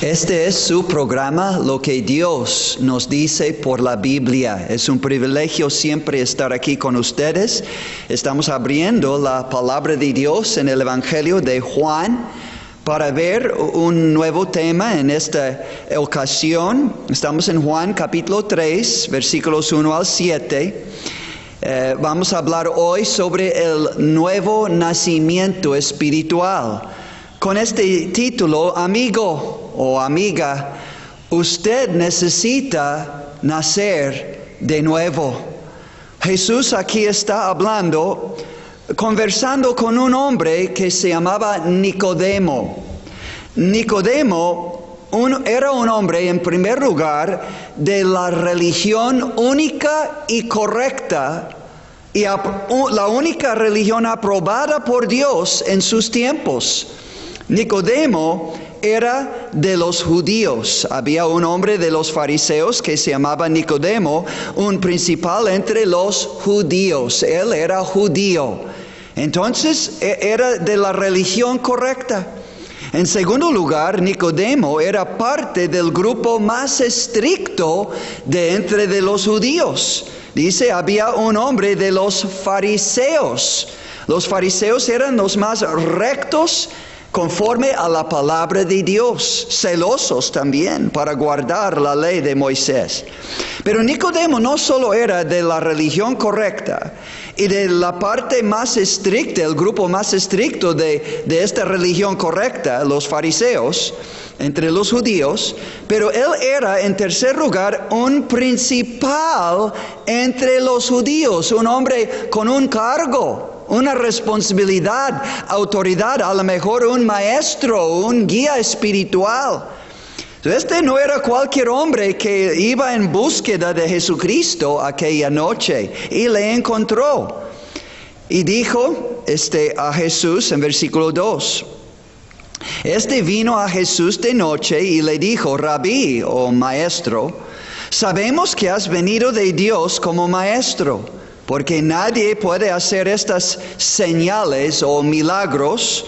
Este es su programa, Lo que Dios nos dice por la Biblia. Es un privilegio siempre estar aquí con ustedes. Estamos abriendo la palabra de Dios en el Evangelio de Juan para ver un nuevo tema en esta ocasión. Estamos en Juan capítulo 3, versículos 1 al 7. Vamos a hablar hoy sobre el nuevo nacimiento espiritual. Con este título, amigo o amiga, usted necesita nacer de nuevo. Jesús aquí está hablando, conversando con un hombre que se llamaba Nicodemo. Nicodemo era un hombre, en primer lugar, de la religión única y correcta, y la única religión aprobada por Dios en sus tiempos. Nicodemo era de los judíos. Había un hombre de los fariseos que se llamaba Nicodemo, un principal entre los judíos. Él era judío. Entonces, era de la religión correcta. En segundo lugar, Nicodemo era parte del grupo más estricto de entre de los judíos. Dice, había un hombre de los fariseos. Los fariseos eran los más rectos conforme a la palabra de Dios, celosos también para guardar la ley de Moisés. Pero Nicodemo no solo era de la religión correcta y de la parte más estricta, el grupo más estricto de esta religión correcta, los fariseos, entre los judíos, pero él era, en tercer lugar, un principal entre los judíos, un hombre con un cargo, una responsabilidad, autoridad, a lo mejor un maestro, un guía espiritual. Este no era cualquier hombre que iba en búsqueda de Jesucristo aquella noche y le encontró. Y dijo a Jesús en versículo 2. Vino a Jesús de noche y le dijo, Rabí o maestro, sabemos que has venido de Dios como maestro, porque nadie puede hacer estas señales o milagros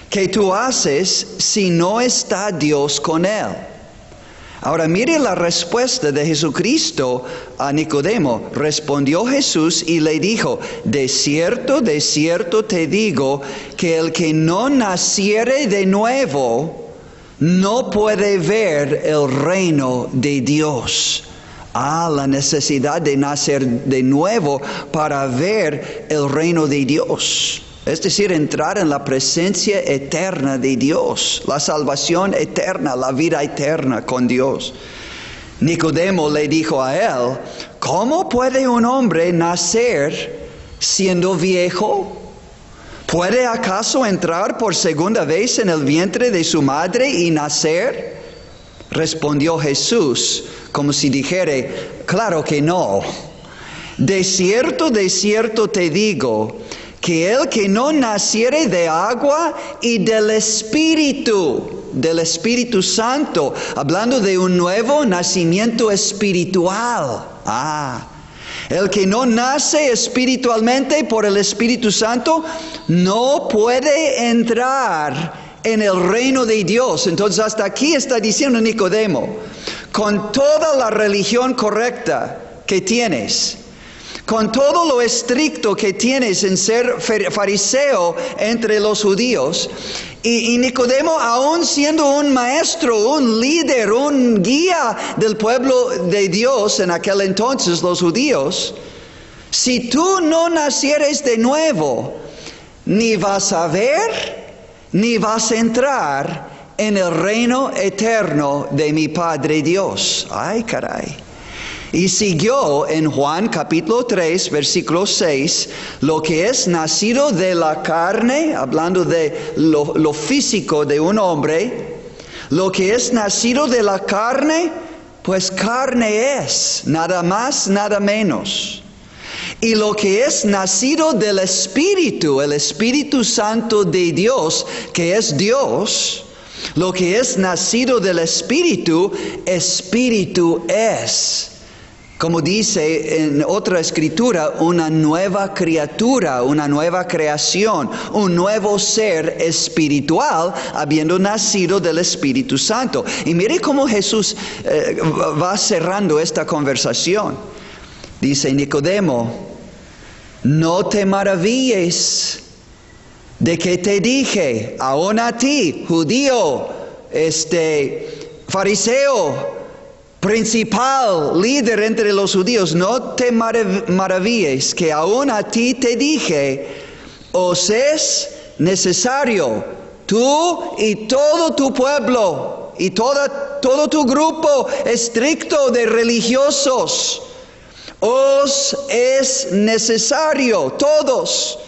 que tú haces si no está Dios con él. Ahora mire la respuesta de Jesucristo a Nicodemo. Respondió Jesús y le dijo, de cierto te digo, que el que no naciere de nuevo, no puede ver el reino de Dios. La necesidad de nacer de nuevo para ver el reino de Dios. Es decir, entrar en la presencia eterna de Dios, la salvación eterna, la vida eterna con Dios. Nicodemo le dijo a él, ¿cómo puede un hombre nacer siendo viejo? ¿Puede acaso entrar por segunda vez en el vientre de su madre y nacer? Respondió Jesús, como si dijere, claro que no. De cierto te digo, que el que no naciere de agua y del Espíritu Santo, hablando de un nuevo nacimiento espiritual. El que no nace espiritualmente por el Espíritu Santo, no puede entrar en el reino de Dios. Entonces hasta aquí está diciendo Nicodemo, con toda la religión correcta que tienes, con todo lo estricto que tienes en ser fariseo entre los judíos, y Nicodemo aún siendo un maestro, un líder, un guía del pueblo de Dios en aquel entonces, los judíos, si tú no nacieres de nuevo, ni vas a ver, ni vas a entrar en el reino eterno de mi Padre Dios. Ay, caray. Y siguió en Juan capítulo 3, versículo 6, lo que es nacido de la carne, hablando de lo físico de un hombre, lo que es nacido de la carne, pues carne es, nada más, nada menos. Y lo que es nacido del Espíritu, el Espíritu Santo de Dios, que es Dios, lo que es nacido del Espíritu, Espíritu es. Como dice en otra escritura, una nueva criatura, una nueva creación, un nuevo ser espiritual, habiendo nacido del Espíritu Santo. Y mire cómo Jesús va cerrando esta conversación. Dice Nicodemo, no te maravilles de que te dije, aún a ti, judío, fariseo, principal, líder entre los judíos, no te maravilles que aún a ti te dije, os es necesario, tú y todo tu pueblo y todo tu grupo estricto de religiosos, os es necesario, todos,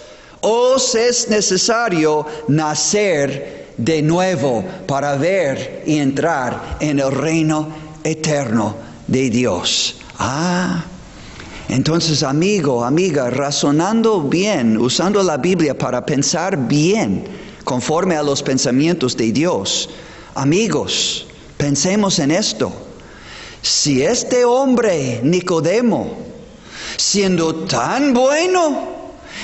os es necesario nacer de nuevo para ver y entrar en el reino eterno de Dios. Entonces, amigo, amiga, razonando bien, usando la Biblia para pensar bien, conforme a los pensamientos de Dios. Amigos, pensemos en esto. Si este hombre, Nicodemo, siendo tan bueno,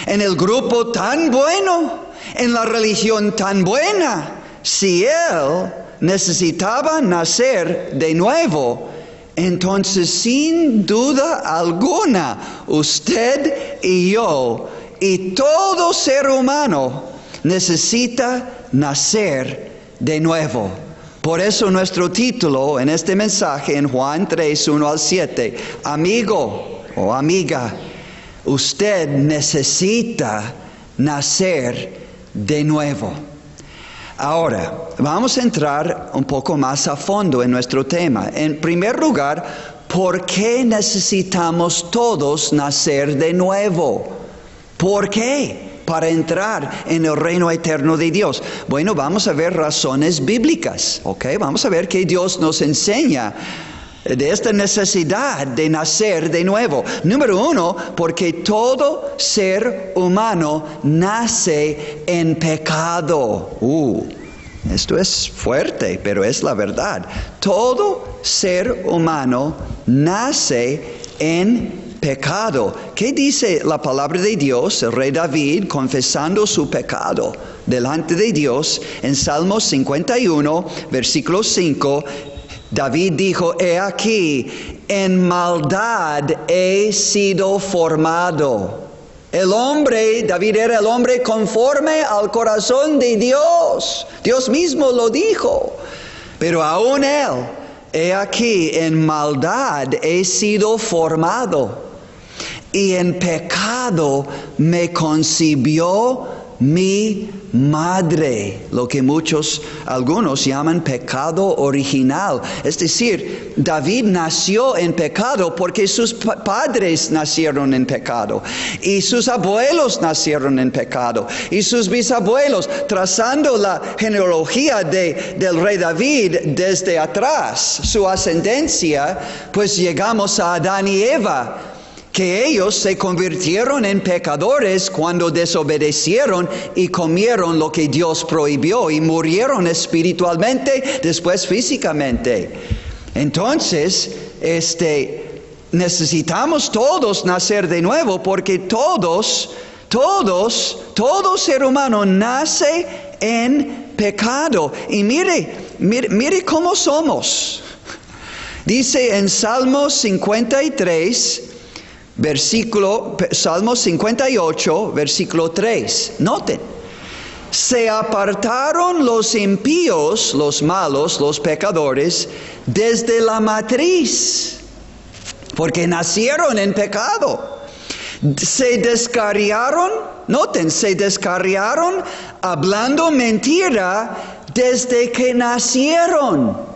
en el grupo tan bueno, en la religión tan buena, si él necesitaba nacer de nuevo, entonces sin duda alguna usted y yo y todo ser humano necesita nacer de nuevo. Por eso nuestro título en este mensaje en Juan 3, 1 al 7, amigo o amiga, usted necesita nacer de nuevo. Ahora, vamos a entrar un poco más a fondo en nuestro tema. En primer lugar, ¿por qué necesitamos todos nacer de nuevo? ¿Por qué? Para entrar en el reino eterno de Dios. Bueno, vamos a ver razones bíblicas, ¿ok? Vamos a ver qué Dios nos enseña de esta necesidad de nacer de nuevo. Número 1, porque todo ser humano nace en pecado. Esto es fuerte, pero es la verdad. Todo ser humano nace en pecado. ¿Qué dice la palabra de Dios? El rey David, confesando su pecado delante de Dios, en Salmo 51, versículo 5, David dijo, he aquí, en maldad he sido formado. El hombre, David era el hombre conforme al corazón de Dios. Dios mismo lo dijo. Pero aún él, he aquí, en maldad he sido formado. Y en pecado me concibió mi madre, lo que algunos llaman pecado original. Es decir, David nació en pecado porque sus padres nacieron en pecado y sus abuelos nacieron en pecado y sus bisabuelos, trazando la genealogía del rey David desde atrás, su ascendencia, pues llegamos a Adán y Eva, que ellos se convirtieron en pecadores cuando desobedecieron y comieron lo que Dios prohibió y murieron espiritualmente, después físicamente. Entonces, necesitamos todos nacer de nuevo porque todo ser humano nace en pecado. Y mire cómo somos. Dice en Salmo 53, Salmo 58, versículo 3. Noten. Se apartaron los impíos, los malos, los pecadores, desde la matriz, porque nacieron en pecado. Se descarriaron, noten, se descarriaron hablando mentira desde que nacieron.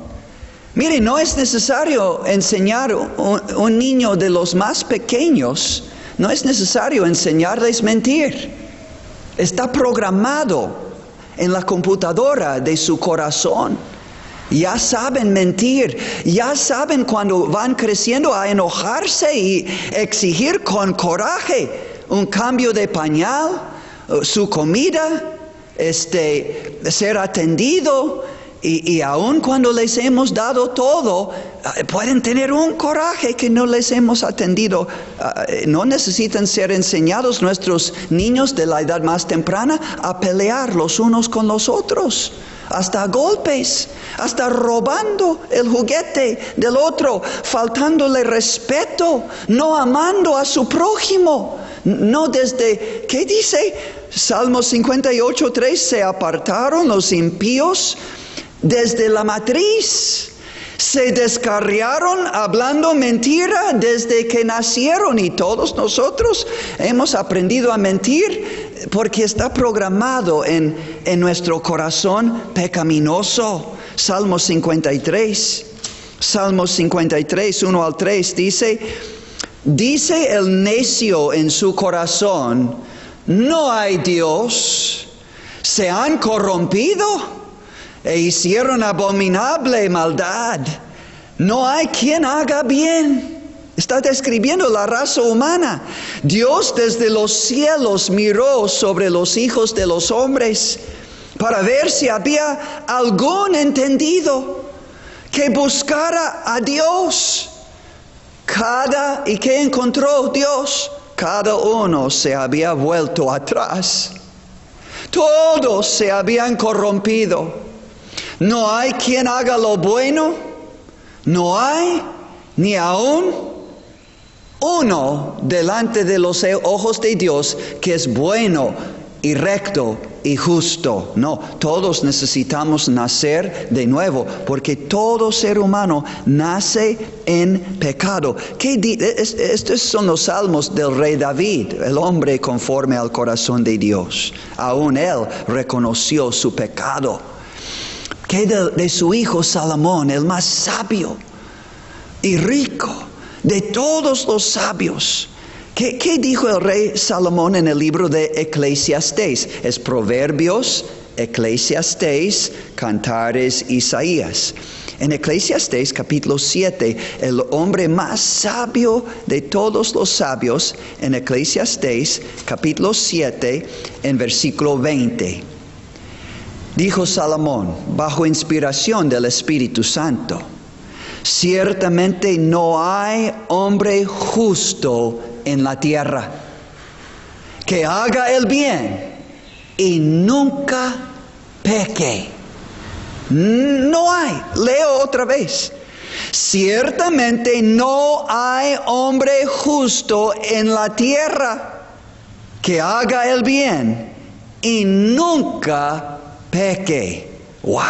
Mire, no es necesario enseñar un niño de los más pequeños, no es necesario enseñarles mentir. Está programado en la computadora de su corazón. Ya saben mentir, ya saben cuando van creciendo a enojarse y exigir con coraje un cambio de pañal, su comida, ser atendido. Y aun cuando les hemos dado todo, pueden tener un coraje que no les hemos atendido. No necesitan ser enseñados nuestros niños de la edad más temprana a pelear los unos con los otros. Hasta golpes, hasta robando el juguete del otro, faltándole respeto, no amando a su prójimo. No desde, ¿qué dice? Salmo 58:3, se apartaron los impíos desde la matriz, se descarriaron hablando mentira desde que nacieron, y todos nosotros hemos aprendido a mentir porque está programado en nuestro corazón pecaminoso. Salmo 53, 1 al 3 dice el necio en su corazón: no hay Dios, se han corrompido e hicieron abominable maldad. No hay quien haga bien. Está describiendo la raza humana. Dios desde los cielos miró sobre los hijos de los hombres para ver si había algún entendido que buscara a Dios. ¿Y qué encontró Dios? Cada uno se había vuelto atrás. Todos se habían corrompido. No hay quien haga lo bueno, no hay ni aún uno delante de los ojos de Dios que es bueno y recto y justo. No, todos necesitamos nacer de nuevo, porque todo ser humano nace en pecado. Estos son los salmos del rey David, el hombre conforme al corazón de Dios. Aún él reconoció su pecado. ¿Qué de su hijo Salomón, el más sabio y rico de todos los sabios? ¿Qué dijo el rey Salomón en el libro de Eclesiastés? Es Proverbios, Eclesiastés, Cantares, Isaías. En Eclesiastés capítulo 7, el hombre más sabio de todos los sabios, en Eclesiastés capítulo 7, en versículo 20. Dijo Salomón, bajo inspiración del Espíritu Santo: ciertamente no hay hombre justo en la tierra que haga el bien y nunca peque. No hay. Leo otra vez. Ciertamente no hay hombre justo en la tierra que haga el bien y nunca peque. Wow.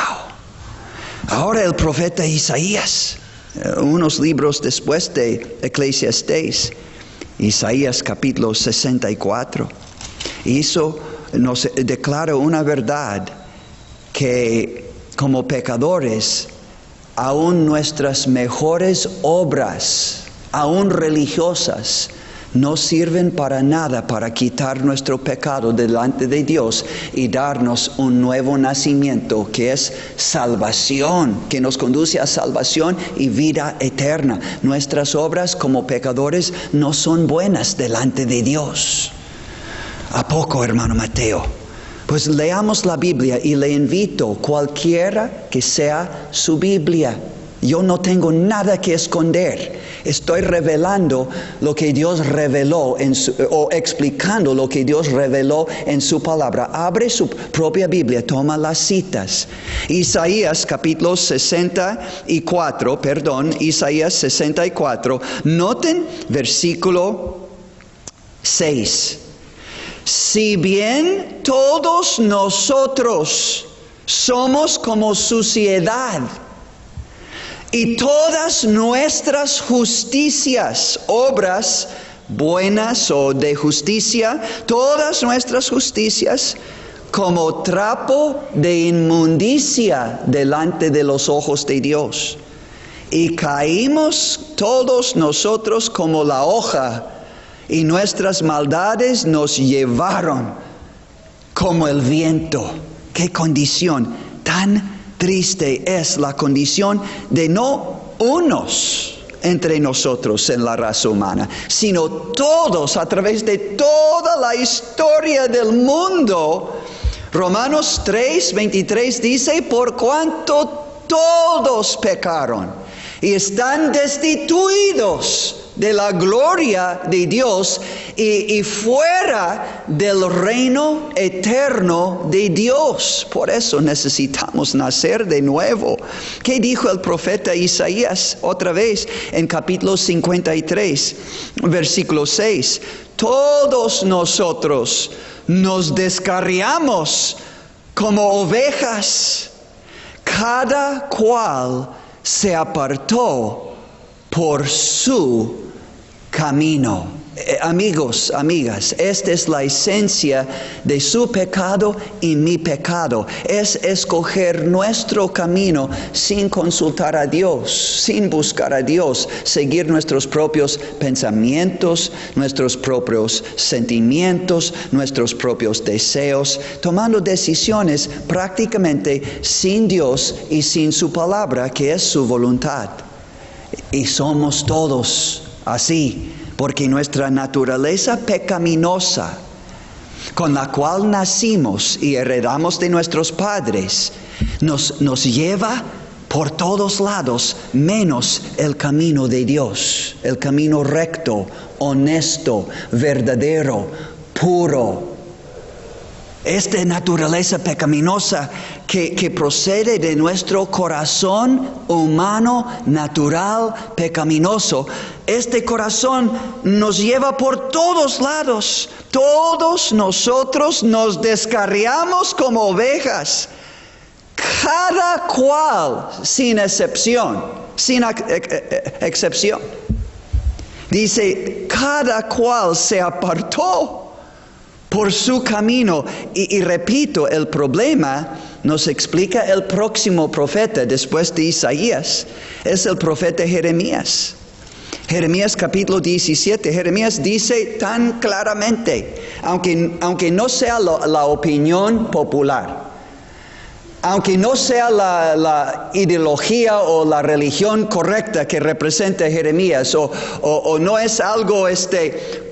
Ahora el profeta Isaías, unos libros después de Eclesiastés, Isaías capítulo 64, nos declara una verdad, que como pecadores, aún nuestras mejores obras, aún religiosas, no sirven para nada para quitar nuestro pecado delante de Dios y darnos un nuevo nacimiento, que es salvación, que nos conduce a salvación y vida eterna. Nuestras obras como pecadores no son buenas delante de Dios. ¿A poco, hermano Mateo? Pues leamos la Biblia, y le invito, cualquiera que sea su Biblia. Yo no tengo nada que esconder. Estoy revelando lo que Dios reveló o explicando lo que Dios reveló en su palabra. Abre su propia Biblia, toma las citas. Isaías capítulo 64, Isaías 64. Noten versículo 6. Si bien todos nosotros somos como suciedad, y todas nuestras justicias, obras buenas o de justicia, todas nuestras justicias como trapo de inmundicia delante de los ojos de Dios. Y caímos todos nosotros como la hoja, y nuestras maldades nos llevaron como el viento. ¡Qué condición tan triste es la condición de no unos entre nosotros en la raza humana, sino todos a través de toda la historia del mundo! Romanos 3:23 dice, por cuanto todos pecaron y están destituidos de la gloria de Dios y fuera del reino eterno de Dios. Por eso necesitamos nacer de nuevo. ¿Qué dijo el profeta Isaías otra vez en capítulo 53, versículo 6? Todos nosotros nos descarriamos como ovejas, cada cual se apartó por su camino. Amigos, amigas, esta es la esencia de su pecado y mi pecado. Es escoger nuestro camino sin consultar a Dios, sin buscar a Dios, seguir nuestros propios pensamientos, nuestros propios sentimientos, nuestros propios deseos, tomando decisiones prácticamente sin Dios y sin su palabra, que es su voluntad. Y somos todos así, porque nuestra naturaleza pecaminosa, con la cual nacimos y heredamos de nuestros padres, nos lleva por todos lados, menos el camino de Dios, el camino recto, honesto, verdadero, puro. Esta naturaleza pecaminosa que procede de nuestro corazón humano, natural, pecaminoso. Este corazón nos lleva por todos lados. Todos nosotros nos descarriamos como ovejas. Cada cual, sin excepción. Dice, cada cual se apartó por su camino. Y repito, el problema nos explica el próximo profeta después de Isaías. Es el profeta Jeremías. Jeremías capítulo 17. Jeremías dice tan claramente, aunque no sea la opinión popular, aunque no sea la ideología o la religión correcta que representa Jeremías, o no es algo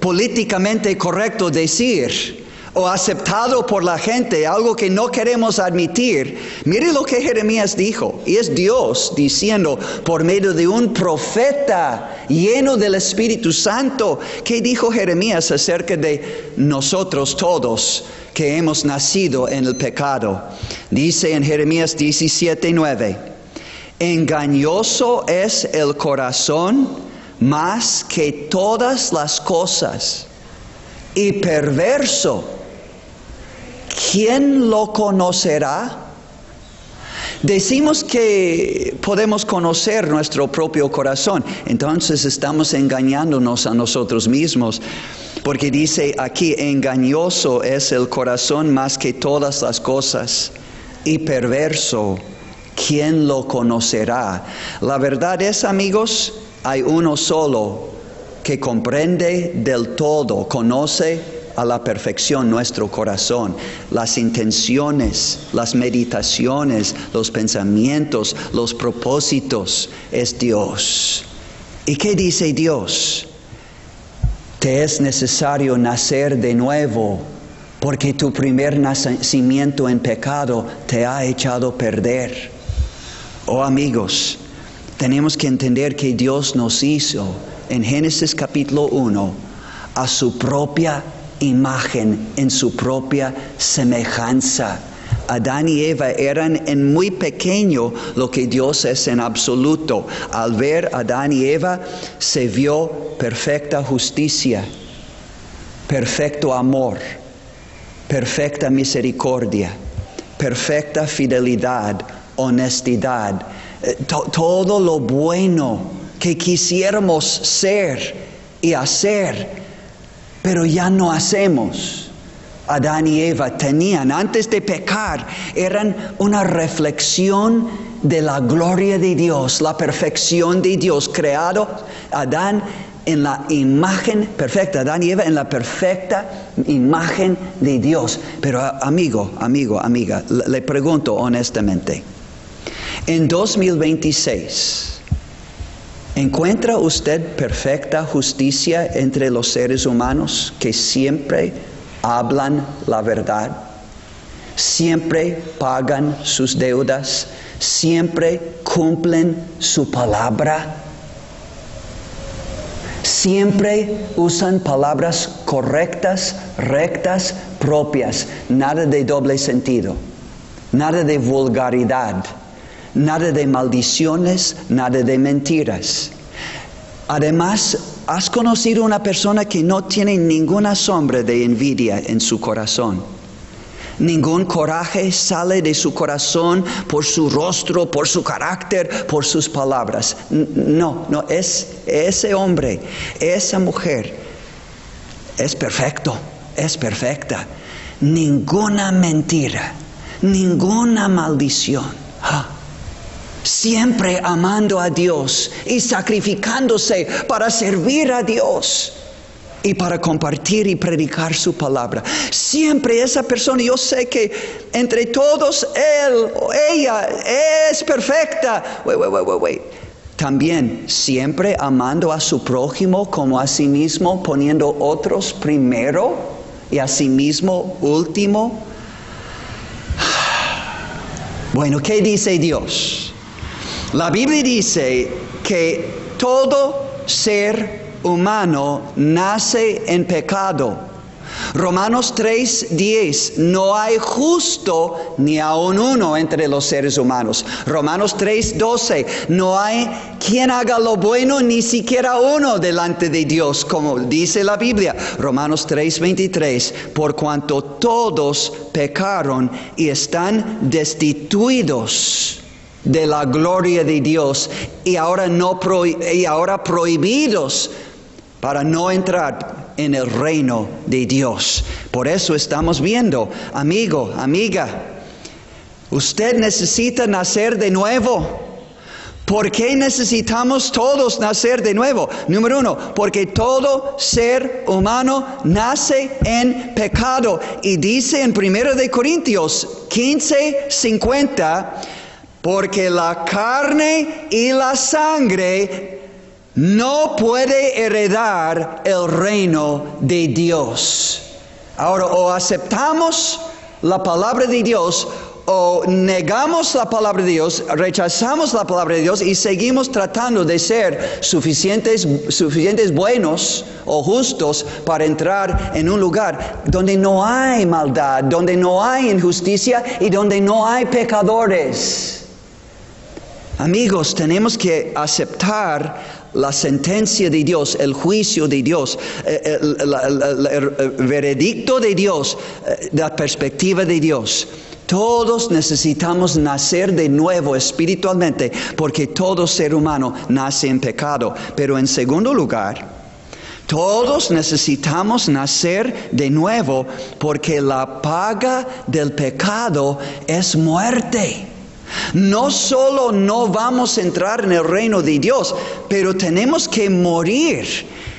políticamente correcto decir, o aceptado por la gente, algo que no queremos admitir. Mire lo que Jeremías dijo, y es Dios diciendo por medio de un profeta lleno del Espíritu Santo. ¿Qué dijo Jeremías acerca de nosotros todos que hemos nacido en el pecado? Dice en Jeremías 17:9, engañoso es el corazón más que todas las cosas y perverso. ¿Quién lo conocerá? Decimos que podemos conocer nuestro propio corazón, entonces estamos engañándonos a nosotros mismos, porque dice aquí, engañoso es el corazón más que todas las cosas, y perverso, ¿quién lo conocerá? La verdad es, amigos, hay uno solo que comprende del todo, conoce a la perfección nuestro corazón, las intenciones, las meditaciones, los pensamientos, los propósitos, es Dios. ¿Y qué dice Dios? Te es necesario nacer de nuevo, porque tu primer nacimiento en pecado te ha echado a perder. Oh amigos, tenemos que entender que Dios nos hizo en Génesis capítulo 1 a su propia imagen, en su propia semejanza. Adán y Eva eran en muy pequeño lo que Dios es en absoluto. Al ver a Adán y Eva se vio perfecta justicia, perfecto amor, perfecta misericordia, perfecta fidelidad, honestidad, todo lo bueno que quisiéramos ser y hacer, pero ya no hacemos. Adán y Eva tenían, antes de pecar, eran una reflexión de la gloria de Dios, la perfección de Dios, creado Adán en la imagen perfecta, Adán y Eva en la perfecta imagen de Dios. Pero amigo, amiga, le pregunto honestamente, en 2026, ¿encuentra usted perfecta justicia entre los seres humanos que siempre hablan la verdad? siempre pagan sus deudas, siempre cumplen su palabra, siempre usan palabras correctas, rectas, propias, nada de doble sentido, nada de vulgaridad, nada de maldiciones, nada de mentiras. Además, ¿has conocido una persona que no tiene ninguna sombra de envidia en su corazón? Ningún coraje sale de su corazón por su rostro, por su carácter, por sus palabras. No, es ese hombre, esa mujer, es perfecto, es perfecta. Ninguna mentira, ninguna maldición. Siempre amando a Dios y sacrificándose para servir a Dios y para compartir y predicar su palabra. Siempre esa persona, yo sé que entre todos él o ella es perfecta. Wait. También siempre amando a su prójimo como a sí mismo, poniendo otros primero y a sí mismo último. Bueno, ¿qué dice Dios? La Biblia dice que todo ser humano nace en pecado. Romanos 3:10, no hay justo ni aun uno entre los seres humanos. Romanos 3:12, no hay quien haga lo bueno, ni siquiera uno delante de Dios, como dice la Biblia. Romanos 3:23, por cuanto todos pecaron y están destituidos de la gloria de Dios y ahora prohibidos para no entrar en el reino de Dios. Por eso estamos viendo, amigo, amiga, usted necesita nacer de nuevo. ¿Por qué necesitamos todos nacer de nuevo? Número 1, porque todo ser humano nace en pecado. Y dice en 1 de Corintios 15:50, porque la carne y la sangre no puede heredar el reino de Dios. Ahora, o aceptamos la palabra de Dios, o negamos la palabra de Dios, rechazamos la palabra de Dios y seguimos tratando de ser suficientes buenos o justos para entrar en un lugar donde no hay maldad, donde no hay injusticia y donde no hay pecadores. Amigos, tenemos que aceptar la sentencia de Dios, el juicio de Dios, el veredicto de Dios, la perspectiva de Dios. Todos necesitamos nacer de nuevo espiritualmente, porque todo ser humano nace en pecado. Pero en segundo lugar, todos necesitamos nacer de nuevo, porque la paga del pecado es muerte. No solo no vamos a entrar en el reino de Dios, pero tenemos que morir.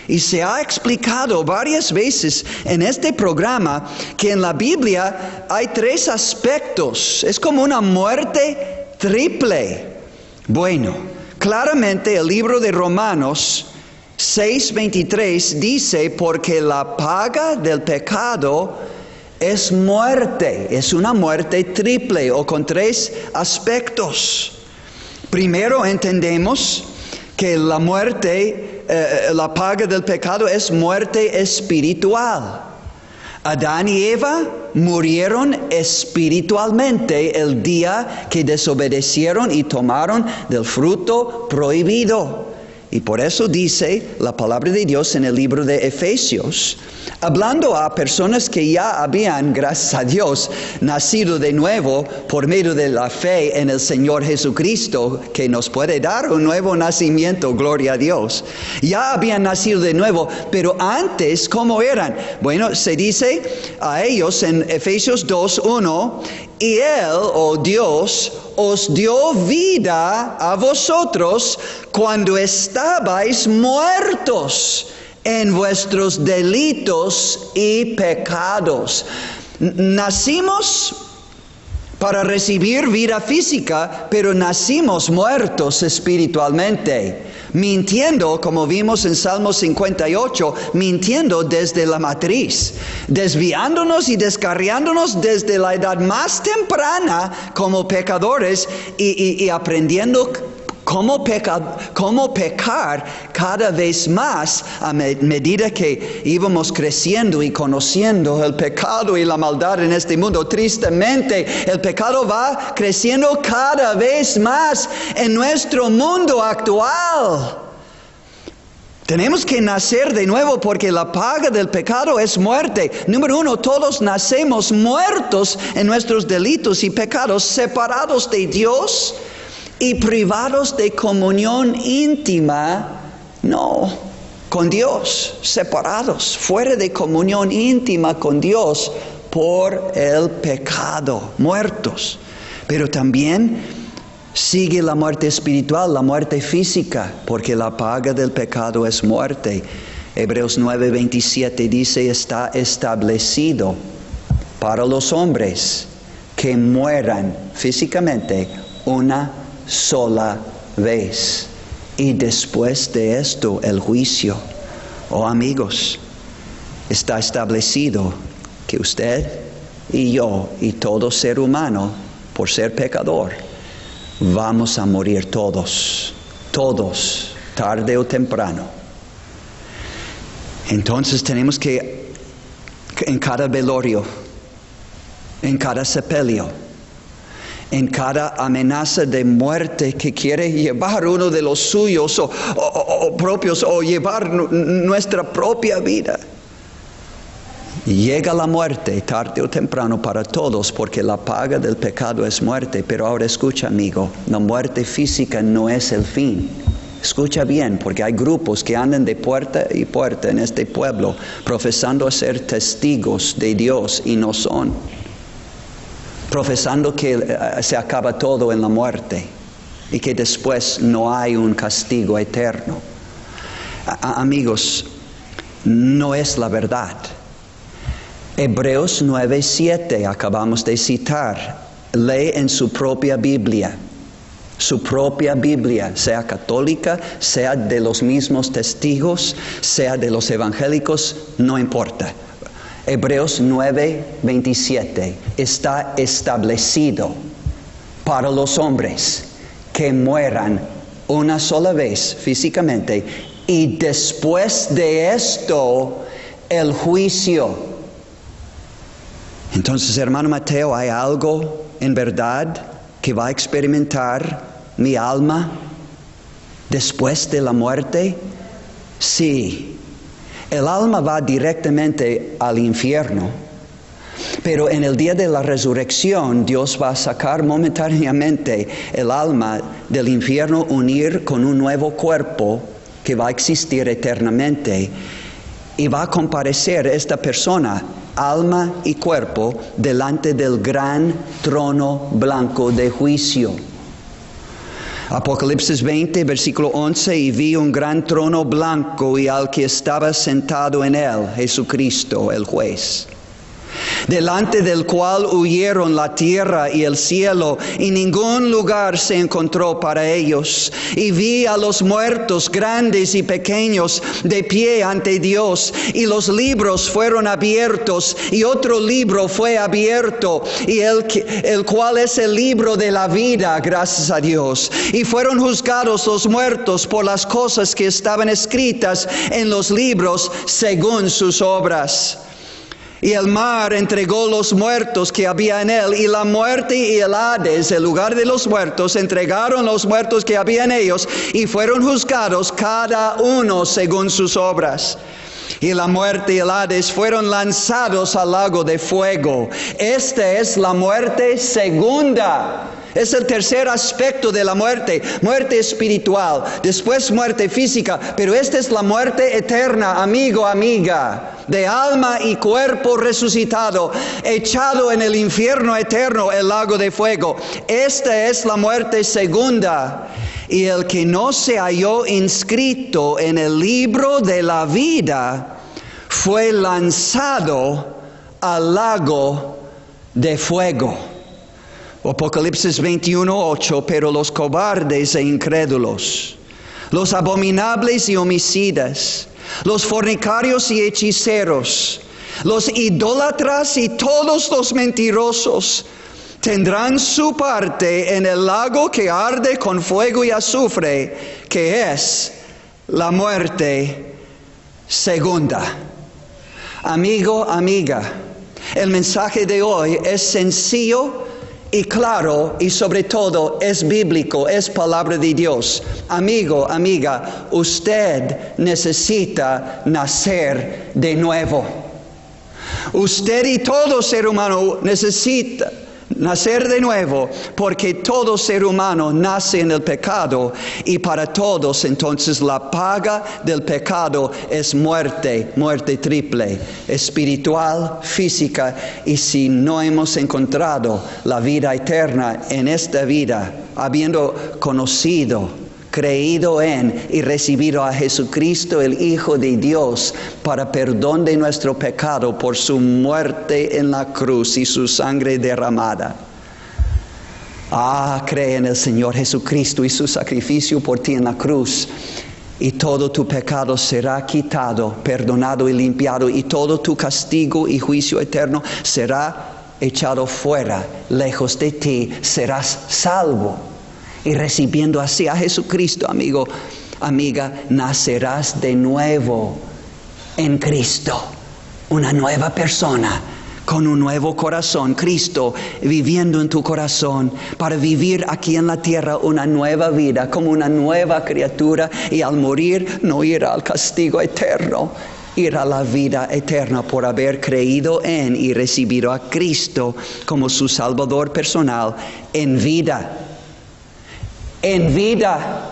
Y se ha explicado varias veces en este programa que en la Biblia hay 3 aspectos. Es como una muerte triple. Bueno, claramente el libro de Romanos 6:23 dice, porque la paga del pecado es muerte, es una muerte triple o con 3 aspectos. Primero entendemos que la muerte, la paga del pecado es muerte espiritual. Adán y Eva murieron espiritualmente el día que desobedecieron y tomaron del fruto prohibido. Y por eso dice la palabra de Dios en el libro de Efesios, hablando a personas que ya habían, gracias a Dios, nacido de nuevo por medio de la fe en el Señor Jesucristo, que nos puede dar un nuevo nacimiento, gloria a Dios. Ya habían nacido de nuevo, pero antes, ¿cómo eran? Bueno, se dice a ellos en Efesios 2:1, y Él, o Dios, os dio vida a vosotros cuando estabais muertos en vuestros delitos y pecados. Nacimos para recibir vida física, pero nacimos muertos espiritualmente, mintiendo, como vimos en Salmo 58, mintiendo desde la matriz, desviándonos y descarriándonos desde la edad más temprana como pecadores y aprendiendo cómo pecar cada vez más a medida que íbamos creciendo y conociendo el pecado y la maldad en este mundo. Tristemente, el pecado va creciendo cada vez más en nuestro mundo actual. Tenemos que nacer de nuevo porque la paga del pecado es muerte. Número uno, todos nacemos muertos en nuestros delitos y pecados, separados de Dios y privados de comunión íntima, con Dios, separados, fuera de comunión íntima con Dios por el pecado, muertos. Pero también sigue la muerte espiritual, la muerte física, porque la paga del pecado es muerte. Hebreos 9:27 dice, está establecido para los hombres que mueran físicamente una sola vez, y después de esto el juicio. Oh amigos, está establecido que usted y yo y todo ser humano, por ser pecador, vamos a morir todos, tarde o temprano. Entonces tenemos que, en cada velorio, en cada sepelio, en cada amenaza de muerte que quiere llevar uno de los suyos o propios, o llevar nuestra propia vida, llega la muerte tarde o temprano para todos, porque la paga del pecado es muerte. Pero ahora escucha, amigo, la muerte física no es el fin. Escucha bien, porque hay grupos que andan de puerta y puerta en este pueblo profesando ser testigos de Dios y no son, profesando que se acaba todo en la muerte y que después no hay un castigo eterno. Amigos, no es la verdad. Hebreos 9:7 acabamos de citar. Lee en su propia Biblia, sea católica, sea de los mismos testigos, sea de los evangélicos, no importa. Hebreos 9:27, está establecido para los hombres que mueran una sola vez físicamente, y después de esto el juicio. Entonces, hermano Mateo, ¿hay algo en verdad que va a experimentar mi alma después de la muerte? Sí. El alma va directamente al infierno, pero en el día de la resurrección Dios va a sacar momentáneamente el alma del infierno, unir con un nuevo cuerpo que va a existir eternamente, y va a comparecer esta persona, alma y cuerpo, delante del gran trono blanco de juicio. Apocalipsis 20, versículo 11, y vi un gran trono blanco y al que estaba sentado en él, Jesucristo, el juez, delante del cual huyeron la tierra y el cielo, y ningún lugar se encontró para ellos. Y vi a los muertos, grandes y pequeños, de pie ante Dios, y los libros fueron abiertos, y otro libro fue abierto, y el cual es el libro de la vida, gracias a Dios. Y fueron juzgados los muertos por las cosas que estaban escritas en los libros según sus obras. Y el mar entregó los muertos que había en él, y la muerte y el Hades, el lugar de los muertos, entregaron los muertos que había en ellos, y fueron juzgados cada uno según sus obras. Y la muerte y el Hades fueron lanzados al lago de fuego. Esta es la muerte segunda. Es el tercer aspecto de la muerte, muerte espiritual, después muerte física, pero esta es la muerte eterna, amigo, amiga, de alma y cuerpo resucitado, echado en el infierno eterno, el lago de fuego. Esta es la muerte segunda. Y el que no se halló inscrito en el libro de la vida fue lanzado al lago de fuego. Apocalipsis 21:8, pero los cobardes e incrédulos, los abominables y homicidas, los fornicarios y hechiceros, los idólatras y todos los mentirosos tendrán su parte en el lago que arde con fuego y azufre, que es la muerte segunda. Amigo, amiga, el mensaje de hoy es sencillo y claro, y sobre todo es bíblico, es palabra de Dios. Amigo, amiga, usted necesita nacer de nuevo. Usted y todo ser humano necesita nacer de nuevo, porque todo ser humano nace en el pecado, y para todos entonces la paga del pecado es muerte, muerte triple, espiritual, física, y si no hemos encontrado la vida eterna en esta vida, habiendo conocido, creído en y recibido a Jesucristo, el Hijo de Dios, para perdón de nuestro pecado por su muerte en la cruz y su sangre derramada. Cree en el Señor Jesucristo y su sacrificio por ti en la cruz, y todo tu pecado será quitado, perdonado y limpiado, y todo tu castigo y juicio eterno será echado fuera, lejos de ti, serás salvo. Y recibiendo así a Jesucristo, amigo, amiga, nacerás de nuevo en Cristo. Una nueva persona, con un nuevo corazón. Cristo viviendo en tu corazón, para vivir aquí en la tierra una nueva vida, como una nueva criatura. Y al morir, no ir al castigo eterno, ir a la vida eterna por haber creído en y recibido a Cristo como su Salvador personal en vida. En vida.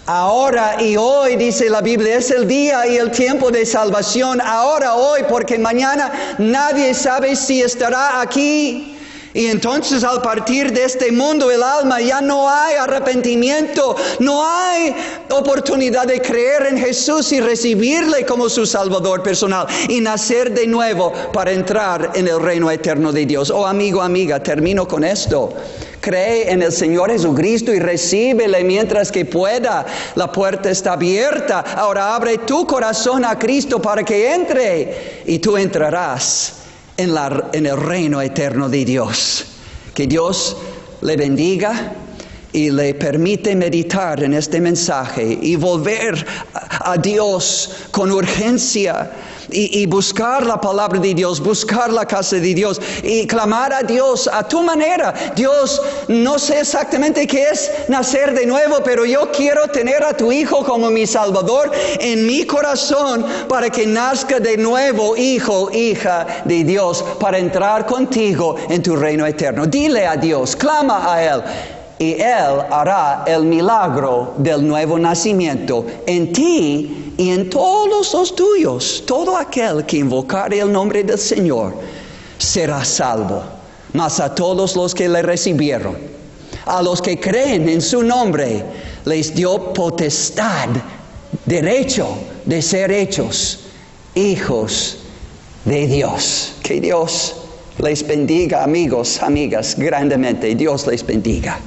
Ahora y hoy, dice la Biblia, es el día y el tiempo de salvación. Ahora, hoy, porque mañana nadie sabe si estará aquí. Y entonces al partir de este mundo el alma ya no hay arrepentimiento, no hay oportunidad de creer en Jesús y recibirle como su Salvador personal y nacer de nuevo para entrar en el reino eterno de Dios. Oh amigo, amiga, termino con esto. Cree en el Señor Jesucristo y recíbele mientras que pueda. La puerta está abierta. Ahora abre tu corazón a Cristo para que entre, y tú entrarás en el reino eterno de Dios. Que Dios le bendiga y le permite meditar en este mensaje y volver a Dios con urgencia y buscar la palabra de Dios, buscar la casa de Dios y clamar a Dios a tu manera. Dios, no sé exactamente qué es nacer de nuevo, pero yo quiero tener a tu Hijo como mi Salvador en mi corazón para que nazca de nuevo, hijo, hija de Dios, para entrar contigo en tu reino eterno. Dile a Dios, clama a Él. Y Él hará el milagro del nuevo nacimiento en ti y en todos los tuyos. Todo aquel que invocare el nombre del Señor será salvo. Mas a todos los que le recibieron, a los que creen en su nombre, les dio potestad, derecho de ser hechos hijos de Dios. Que Dios les bendiga, amigos, amigas, grandemente. Dios les bendiga.